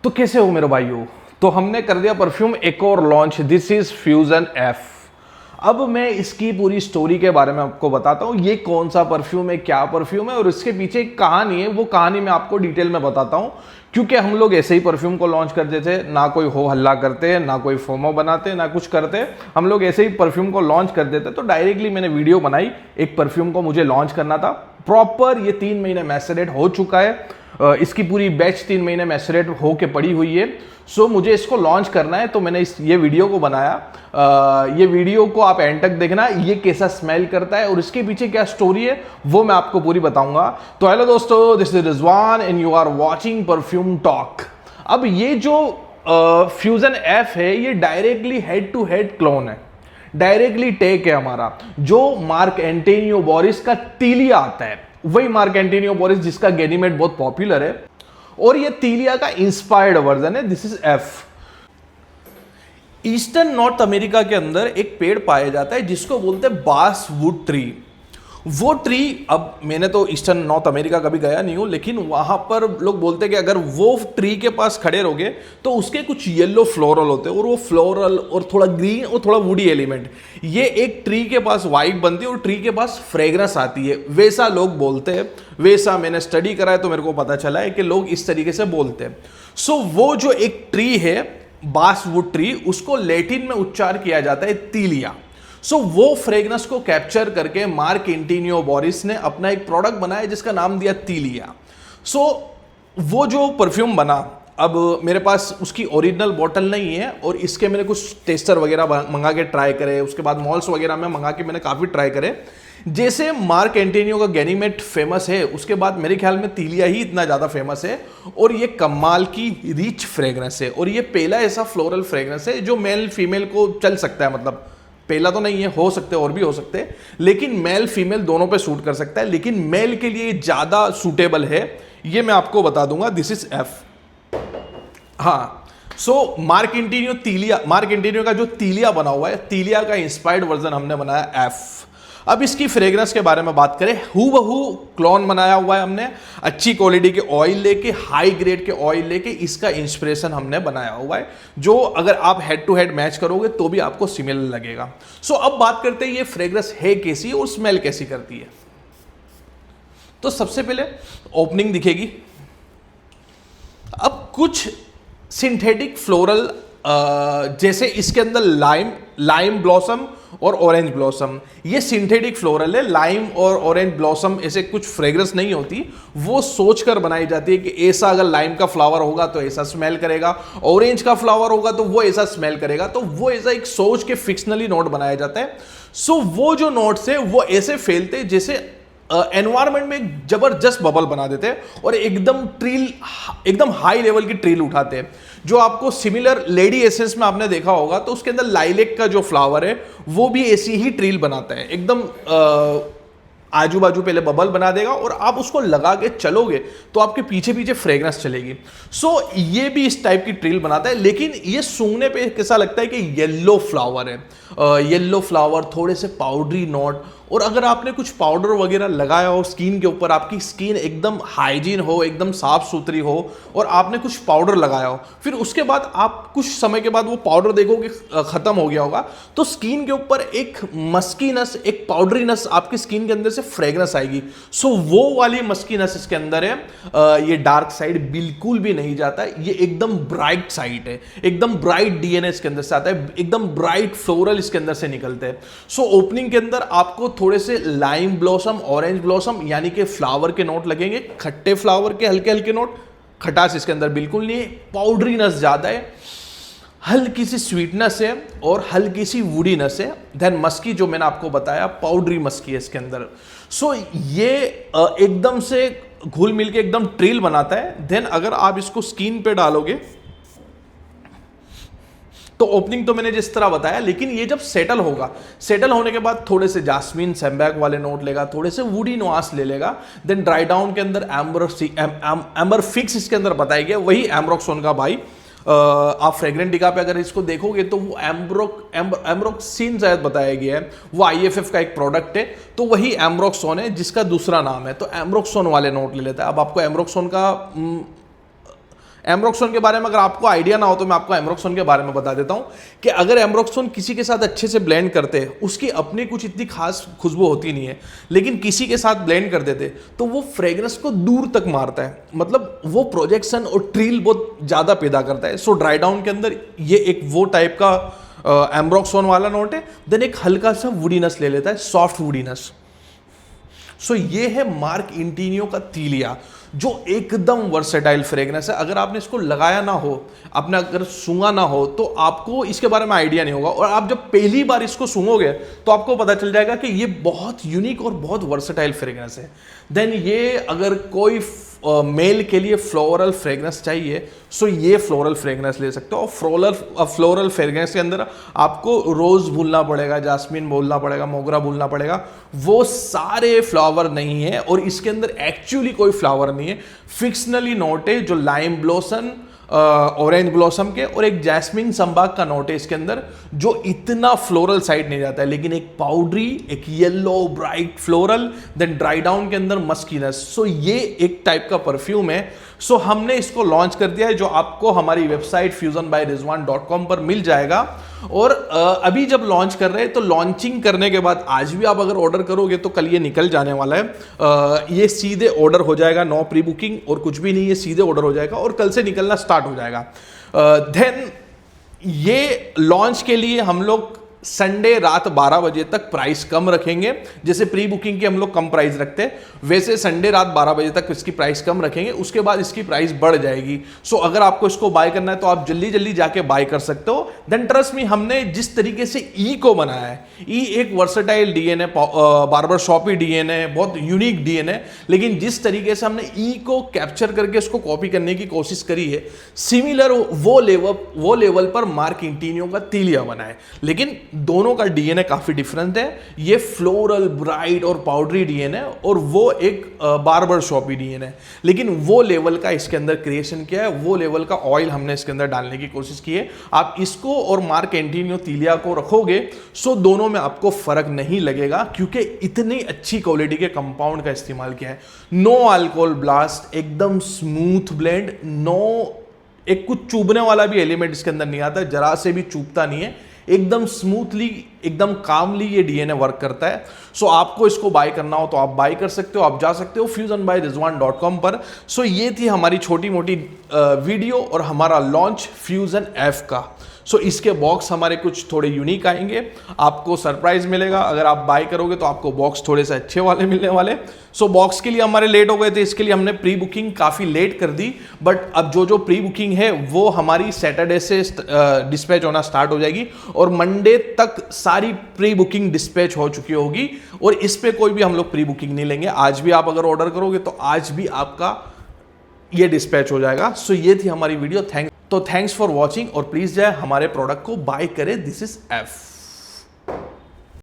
तो कैसे हो मेरे भाइयों। तो हमने कर दिया परफ्यूम एक और launch, this is fusion F. अब मैं इसकी पूरी स्टोरी के बारे में आपको बताता हूँ, ये कौन सा परफ्यूम है, क्या परफ्यूम है और इसके पीछे एक कहानी है। वो कहानी मैं आपको डिटेल में बताता हूँ, क्योंकि हम लोग ऐसे ही परफ्यूम को लॉन्च करते थे, ना कोई हो हल्ला करते, ना कोई फोमो बनाते, ना कुछ करते। हम लोग ऐसे ही परफ्यूम को लॉन्च कर देते। तो डायरेक्टली मैंने वीडियो बनाई, एक परफ्यूम को मुझे लॉन्च करना था प्रॉपर। ये 3 महीने मैसरेट हो चुका है, इसकी पूरी बैच 3 महीने मैसरेट होके पड़ी हुई है। सो मुझे इसको लॉन्च करना है, तो मैंने ये वीडियो को बनाया। ये वीडियो को आप एंड तक देखना, ये कैसा स्मेल करता है और इसके पीछे क्या स्टोरी है वो मैं आपको पूरी बताऊंगा। तो हेलो दोस्तों, this is Rizwan and you are watching perfume talk. अब ये जो फ्यूजन एफ है, ये directly head to head clone है, डायरेक्टली टेक है हमारा। जो मार्क एंटोनियो बोरिस का तीलिया आता है, वही मार्क एंटोनियो बोरिस जिसका गैनीमेट बहुत पॉपुलर है, और ये तीलिया का इंस्पायर्ड वर्जन है। This is F. Eastern north America के अंदर एक पेड़ पाया जाता है जिसको बोलते हैं बास वुड ट्री। वो ट्री, अब मैंने तो ईस्टर्न नॉर्थ अमेरिका कभी गया नहीं हूं, लेकिन वहां पर लोग बोलते हैं कि अगर वो ट्री के पास खड़े रहोगे तो उसके कुछ येलो फ्लोरल होते हैं, और वो फ्लोरल और थोड़ा ग्रीन और थोड़ा वुडी एलिमेंट, ये एक ट्री के पास वाइब बनती है और ट्री के पास फ्रेग्रेंस आती है, वैसा लोग बोलते हैं। वैसा मैंने स्टडी करा है तो मेरे को पता चला है कि लोग इस तरीके से बोलते हैं। सो वो जो एक ट्री है, बास वुड ट्री, उसको लैटिन में उच्चार किया जाता है तीलिया। सो वो फ्रेग्रेंस को कैप्चर करके मार्क एंटोनियो बोरिस ने अपना एक प्रोडक्ट बनाया जिसका नाम दिया तीलिया। सो वो जो परफ्यूम बना, अब मेरे पास उसकी ओरिजिनल बॉटल नहीं है, और इसके मैंने कुछ टेस्टर वगैरह मंगा के ट्राई करे, उसके बाद मॉल्स वगैरह में मंगा के मैंने काफ़ी ट्राई करे। जैसे मार्क एंटोनियो का गैनीमेट फेमस है, उसके बाद मेरे ख्याल में तीलिया ही इतना ज़्यादा फेमस है, और ये कमाल की रिच फ्रेग्रेंस है। और ये पहला ऐसा फ्लोरल फ्रेग्रेंस है जो मेल फीमेल को चल सकता है, मतलब पहला तो नहीं है, हो सकते और भी हो सकते हैं, लेकिन मेल फीमेल दोनों पे सूट कर सकता है, लेकिन मेल के लिए ज़्यादा सूटेबल है, ये मैं आपको बता दूंगा। This is F. हाँ, सो मार्क एंटोनियो का जो तीलिया बना हुआ है, तीलिया का इंस्पायर्ड वर्जन हमने बनाया एफ। अब इसकी फ्रेग्रेंस के बारे में बात करें, हूबहू क्लोन बनाया हुआ है हमने, अच्छी क्वालिटी के ऑयल लेके, हाई ग्रेड के ऑयल लेके इसका इंस्पिरेशन हमने बनाया हुआ है, जो अगर आप हेड टू हेड मैच करोगे तो भी आपको सिमिलर लगेगा। सो अब बात करते हैं ये फ्रेग्रेंस है कैसी और स्मेल कैसी करती है। तो सबसे पहले ओपनिंग दिखेगी। अब कुछ सिंथेटिक फ्लोरल, जैसे इसके अंदर लाइम ब्लॉसम और ऑरेंज ब्लॉसम, ये सिंथेटिक फ्लोरल है। लाइम और ऑरेंज ब्लॉसम ऐसे कुछ फ्रेग्रेंस नहीं होती, वो सोचकर बनाई जाती है कि ऐसा अगर लाइम का फ्लावर होगा तो ऐसा स्मेल करेगा, ऑरेंज का फ्लावर होगा तो वो ऐसा स्मेल करेगा, तो वो ऐसा एक सोच के फिक्शनली नोट बनाया जाता है। सो वो जो नोट्स है वो ऐसे फैलते जैसे एनवायरमेंट में एक जबरदस्त बबल बना देते हैं, और एकदम हाई लेवल की ट्रिल उठाते हैं। जो आपको सिमिलर लेडी एसेंस में आपने देखा होगा, तो उसके अंदर लाइलेक का जो फ्लावर है वो भी ऐसी ही ट्रिल बनाता है, एकदम आजू बाजू पहले बबल बना देगा, और आप उसको लगा के चलोगे तो आपके पीछे पीछे फ्रेग्रेंस चलेगी। सो ये भी इस टाइप की ट्रिल बनाता है, लेकिन ये सूंघने पे कैसा लगता है कि येलो फ्लावर है, येलो फ्लावर, थोड़े से पाउडरी नोट। और अगर आपने कुछ पाउडर वगैरह लगाया हो स्किन के ऊपर, आपकी स्किन एकदम हाइजीन हो, एकदम साफ सुथरी हो, और आपने कुछ पाउडर लगाया हो, फिर उसके बाद आप कुछ समय के बाद वो पाउडर देखोगे खत्म हो गया होगा, तो स्किन के ऊपर एक मस्कीनस, एक पाउडरीनस आपकी स्किन के अंदर से फ्रेग्रेंस आएगी। सो वो वाली मस्कीनस इसके अंदर है। ये डार्क साइड बिल्कुल भी नहीं जाता है, ये एकदम ब्राइट साइड है, एकदम ब्राइट डीएनए इसके अंदर से आता है, एकदम ब्राइट फ्लोरल इसके अंदर से निकलते हैं। सो ओपनिंग के अंदर आपको थोड़े से लाइम ब्लॉसम, ऑरेंज ब्लॉसम, यानी कि फ्लावर के नोट लगेंगे, खट्टे फ्लावर के हल्के हल्के नोट, खटास इसके अंदर बिल्कुल नहीं है, पाउडरीनेस ज्यादा है, हल्की सी स्वीटनेस है और हल्की सी वुडीनेस है। देन मस्की, जो मैंने आपको बताया, पाउडरी मस्की है इसके अंदर। सो ये एकदम से घुल मिल के एकदम ट्रिल बनाता है। देन अगर आप इसको स्किन पे डालोगे तो ओपनिंग तो मैंने जिस तरह बताया, लेकिन ये जब सेटल होगा, सेटल होने के बाद थोड़े से जास्मिन सैम्बैक वाले नोट लेगा, थोड़े से वुडी नुआंस ले लेगा। देन ड्राई डाउन के अंदर एम्बर फिक्स इसके अंदर बताया गया, वही एम्ब्रोक्सोन का भाई। आप फ्रेग्रेंटिका पे अगर इसको देखोगे तो वो एम्ब्रोक्सिन शायद बताया गया है, वो आईएफएफ का एक प्रोडक्ट है, तो वही एम्ब्रोक्सोन है जिसका दूसरा नाम है, तो एम्ब्रोक्सोन वाले नोट ले लेता है। अब आपको एम्ब्रोक्सोन का एम्ब्रोक्सोन के बारे में अगर आपको आइडिया ना हो तो मैं आपको एम्ब्रोक्सोन के बारे में बता देता हूं कि अगर एम्ब्रोक्सोन किसी के साथ अच्छे से ब्लेंड करते हैं, उसकी अपनी कुछ इतनी खास खुशबू होती नहीं है, लेकिन किसी के साथ ब्लेंड कर देते तो वो फ्रेग्रेंस को दूर तक मारता है, मतलब वो प्रोजेक्शन और ट्रिल बहुत ज़्यादा पैदा करता है। सो ड्राई डाउन के अंदर ये एक वो टाइप का एम्ब्रोक्सोन वाला नोट है। देन एक हल्का सा वुडीनेस ले लेता है, सॉफ्ट वुडीनेस। सो ये है मार्क इंटीनियो का तीलिया, जो एकदम वर्सेटाइल फ्रेग्रेंस है। अगर आपने इसको लगाया ना हो, आपने अगर सूंघा ना हो, तो आपको इसके बारे में आइडिया नहीं होगा, और आप जब पहली बार इसको सूंघोगे तो आपको पता चल जाएगा कि ये बहुत यूनिक और बहुत वर्सेटाइल फ्रेग्रेंस है। देन ये अगर कोई मेल के लिए फ्लोरल फ्रेग्रेंस चाहिए, सो ये फ्लोरल फ्रेग्रेंस ले सकते हो। और फ्लोरल फ्रेग्रेंस के अंदर आपको रोज भूलना पड़ेगा, जास्मिन बोलना पड़ेगा, मोगरा भूलना पड़ेगा, वो सारे फ्लावर नहीं है, और इसके अंदर एक्चुअली कोई फ्लावर नहीं है। फिक्शनली नोट है जो लाइम ब्लॉसम, ऑरेंज ब्लॉसम के, और एक जैस्मिन संबाग का नोट है इसके अंदर, जो इतना फ्लोरल साइड नहीं जाता है, लेकिन एक पाउडरी, एक yellow bright floral, then dry down के अंदर मस्कीनेस। सो ये एक टाइप का परफ्यूम है। सो हमने इसको लॉन्च कर दिया है, जो आपको हमारी वेबसाइट fusionbyrizwan.com पर मिल जाएगा। और अभी जब लॉन्च कर रहे हैं तो लॉन्चिंग करने के बाद आज भी आप अगर ऑर्डर करोगे तो कल ये निकल जाने वाला है। ये सीधे ऑर्डर हो जाएगा, नो प्री बुकिंग और कुछ भी नहीं, ये सीधे ऑर्डर हो जाएगा और कल से निकलना स्टार्ट हो जाएगा। देन ये लॉन्च के लिए हम लोग संडे रात 12 बजे तक प्राइस कम रखेंगे। जैसे प्री बुकिंग की हम लोग कम प्राइस रखते हैं, वैसे संडे रात 12 बजे तक इसकी प्राइस कम रखेंगे, उसके बाद इसकी प्राइस बढ़ जाएगी। सो अगर आपको इसको बाय करना है तो आप जल्दी जल्दी जाके बाय कर सकते हो। देन ट्रस्ट मी, हमने जिस तरीके से ई को बनाया है, ई एक वर्सेटाइल डीएन है, बार्बर शॉपी डीएन है, बहुत यूनिक डीएन है, लेकिन जिस तरीके से हमने ई को कैप्चर करके उसको कॉपी करने की कोशिश करी है, सिमिलर वो लेवल पर मार्क इंटीनियो का तीलिया बना है, लेकिन दोनों का डीएनए काफी डिफरेंट है। ये फ्लोरल ब्राइट और पाउडरी डीएनए, और वो एक बार्बर शॉपी डीएनए है, लेकिन वो लेवल का इसके अंदर क्रिएशन किया है, वो लेवल का ऑयल हमने इसके अंदर डालने की कोशिश की है। आप इसको और मार्क एंटीनियो तीलिया को रखोगे, सो दोनों में आपको फर्क नहीं लगेगा, क्योंकि इतनी अच्छी क्वालिटी के कंपाउंड का इस्तेमाल किया है। नो अल्कोहल ब्लास्ट, एकदम स्मूथ ब्लेंड, नो एक कुछ चुभने वाला भी एलिमेंट इसके अंदर नहीं आता, जरा से भी चुभता नहीं है, एकदम स्मूथली, एकदम कामली ये डीएनए वर्क करता है। सो आपको इसको बाय करना हो तो आप बाय कर सकते हो, आप जा सकते हो fusionbyrizwan.com पर। सो ये थी हमारी छोटी मोटी वीडियो और हमारा लॉन्च फ्यूजन एफ का। सो इसके बॉक्स हमारे कुछ थोड़े यूनिक आएंगे, आपको सरप्राइज मिलेगा। अगर आप बाय करोगे तो आपको बॉक्स थोड़े से अच्छे वाले मिलने वाले। सो बॉक्स के लिए हमारे लेट हो गए थे, इसके लिए हमने प्री बुकिंग काफ़ी लेट कर दी, बट अब जो प्री बुकिंग है वो हमारी सैटरडे से डिस्पैच होना स्टार्ट हो जाएगी, और मंडे तक सारी प्री बुकिंग डिस्पैच हो चुकी होगी, और इस पे कोई भी हम लोग प्री बुकिंग नहीं लेंगे। आज भी आप अगर ऑर्डर करोगे तो आज भी आपका ये डिस्पैच हो जाएगा। सो ये थी हमारी वीडियो। थैंक्स फॉर वॉचिंग, और प्लीज जाए हमारे प्रोडक्ट को बाय करें। This is F.